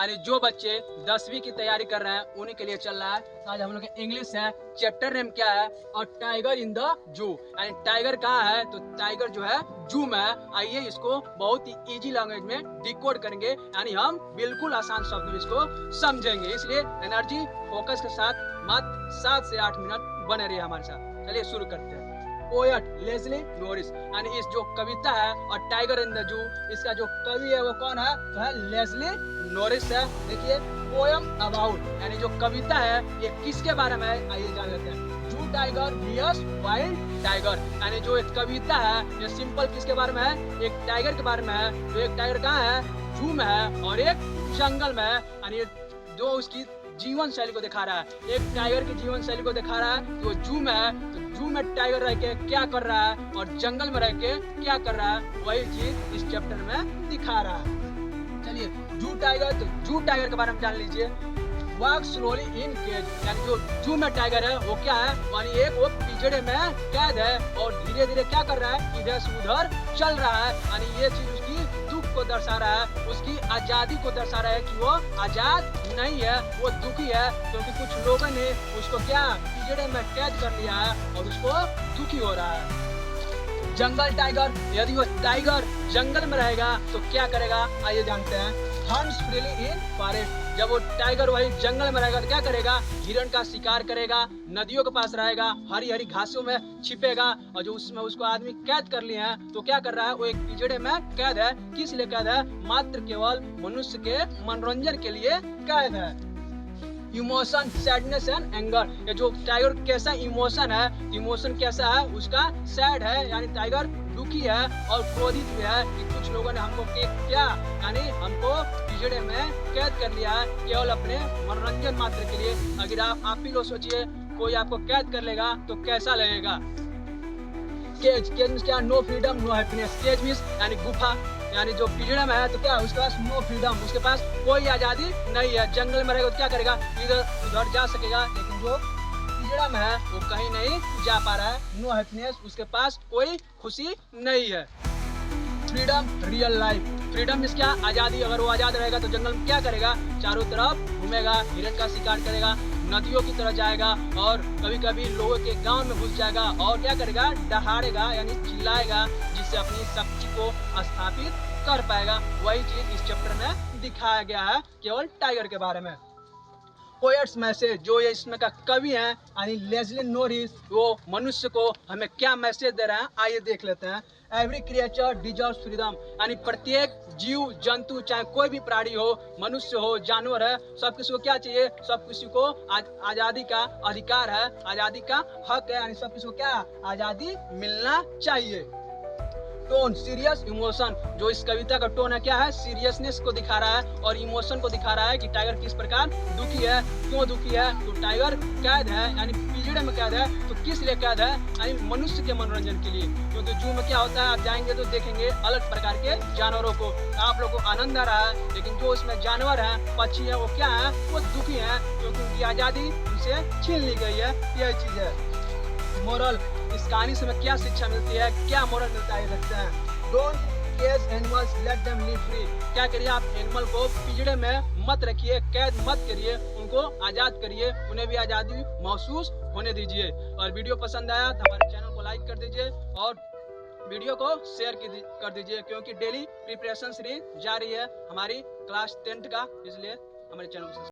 यानी जो बच्चे 10वीं की तैयारी कर रहे हैं उन्हीं के लिए चल रहा है। आज हम लोग का इंग्लिश है, चैप्टर नेम क्या है और टाइगर इन द जू, यानी टाइगर कहाँ है तो टाइगर जो है जू में है। आइए इसको बहुत ही इजी लैंग्वेज में डिकोड करेंगे, यानी हम बिल्कुल आसान शब्द में इसको समझेंगे। इसलिए एनर्जी फोकस के साथ मात्र 7 से 8 मिनट बने रहिए हमारे साथ। चलिए शुरू करते हैं। पोएट लेस्ली नॉरिस, यानी इस जो कविता है और टाइगर इन द जू, इसका जो कवि है वो कौन है तो है लेस्ली नॉरिस है। देखिए पोयम अबाउट, यानी जो कविता है ये किसके बारे में है आइए जान लेते हैं। जू टाइगर वियर्स वाइल्ड टाइगर, यानी जो एक कविता है ये सिंपल किसके बारे में है, एक टाइगर के बारे में है। जो एक टाइगर कहाँ है जू में है और एक जंगल में है, यानी जो उसकी जीवन शैली को दिखा रहा है। एक टाइगर की जीवन शैली को दिखा रहा है, जो जू में है तो जू में टाइगर रह के क्या कर रहा है और जंगल में रह के क्या कर रहा है, वही चीज इस चैप्टर में दिखा रहा है। चलिए जू टाइगर, तो जू टाइगर के बारे में जान लीजिए। वॉक स्लोली इन केज, यानी जो जू में टाइगर है वो क्या है, यानी एक वो पिंजरे में कैद है और धीरे धीरे क्या कर रहा है, इधर से उधर चल रहा है। यानी ये चीज उसकी दुख को दर्शा रहा है, उसकी आजादी को दर्शा रहा है कि वो आजाद नहीं है, वो दुखी है, क्योंकि कुछ लोगों ने उसको क्या पिंजरे में कैद कर लिया है और उसको दुखी हो रहा है। जंगल टाइगर, यदि वो टाइगर जंगल में रहेगा तो क्या करेगा आइए जानते हैं। हंट्स फ्रीली इन फॉरेस्ट, जब वो टाइगर वही जंगल में रहेगा तो क्या करेगा, हिरण का शिकार करेगा, नदियों के पास रहेगा, हरी हरी घासों में छिपेगा। और जो उसमें उसको आदमी कैद कर लिए हैं तो क्या कर रहा है, वो एक पिंजरे में कैद है। किस लिए कैद है, मात्र केवल मनुष्य के मनोरंजन के लिए कैद है। इमोशन सैडनेस एंड एंगर, ये जो टाइगर कैसा इमोशन है, इमोशन कैसा है उसका सैड है, यानी टाइगर दुखी है और क्रोधित भी है कि कुछ लोगों ने हमको क्या यानी हमको पिंजरे में कैद कर लिया है केवल अपने मनोरंजन मात्र के लिए। अगर आप ही लोग सोचिए कोई आपको कैद कर लेगा तो कैसा लगेगा। केज, केज मीन्स क्या, no freedom no happiness. Cage means यानी गुफा, यानी जो पिंजरे में है तो क्या उसके पास नो फ्रीडम, उसके पास कोई आजादी नहीं है। जंगल में रहेगा तो क्या करेगा, इधर उधर जा सकेगा, लेकिन जो पिंजरा में है वो कहीं नहीं जा पा रहा है। नो हैप्पीनेस, उसके पास कोई खुशी नहीं है। Freedom real life, freedom means क्या, आजादी। अगर वो आजाद रहेगा तो जंगल में क्या करेगा, चारों तरफ घूमेगा, हिरण का शिकार करेगा, नदियों की तरह जाएगा और कभी कभी लोगों के गांव में घुस जाएगा और क्या करेगा, दहाड़ेगा यानी चिल्लाएगा, जिससे अपनी शक्ति को स्थापित कर पाएगा। वही चीज इस चैप्टर में दिखाया गया है केवल टाइगर के बारे में। पोएट्स मैसेज, जो ये इसमें का कवि हैं यानी लेस्ली नॉरिस, वो मनुष्य को हमें क्या मैसेज दे रहे हैं आइए देख लेते हैं। एवरी क्रिएचर डिजर्व्स फ्रीडम, यानी प्रत्येक जीव जंतु चाहे कोई भी प्राणी हो, मनुष्य हो जानवर है, सब किसी को क्या चाहिए, सब किसी को आजादी का अधिकार है, आजादी का हक है, यानी सब किसी को क्या आजादी मिलना चाहिए। टोन सीरियस इमोशन, जो इस कविता का टोन है क्या है, सीरियसनेस को दिखा रहा है और इमोशन को दिखा रहा है कि टाइगर किस प्रकार दुखी है। क्यों दुखी है, तो टाइगर कैद है यानी पिंजरे में कैद है। तो किस लिए कैद है, यानी मनुष्य के मनोरंजन के लिए, क्योंकि जू में क्या होता है आप जाएंगे तो देखेंगे अलग प्रकार के जानवरों को, आप लोग को आनंद आ रहा है, लेकिन जो उसमें जानवर है पक्षी है वो क्या है, वो दुखी है क्योंकि उनकी आजादी उनसे छीन ली गई है। यही चीज है। मोरल, इस कहानी से हमें क्या शिक्षा मिलती है, क्या मोरल मिलता है देखते हैं। Don't cage animals, let them live free, क्या करिए आप एनिमल को पिंजरे में मत रखिए, कैद मत करिए, उनको आजाद करिए, उन्हें भी आजादी महसूस होने दीजिए। और वीडियो पसंद आया तो हमारे चैनल को लाइक कर दीजिए और वीडियो को शेयर कर दीजिए, क्योंकि डेली प्रिपरेशन सीरीज जारी है हमारी क्लास 10th का, इसलिए हमारे चैनल को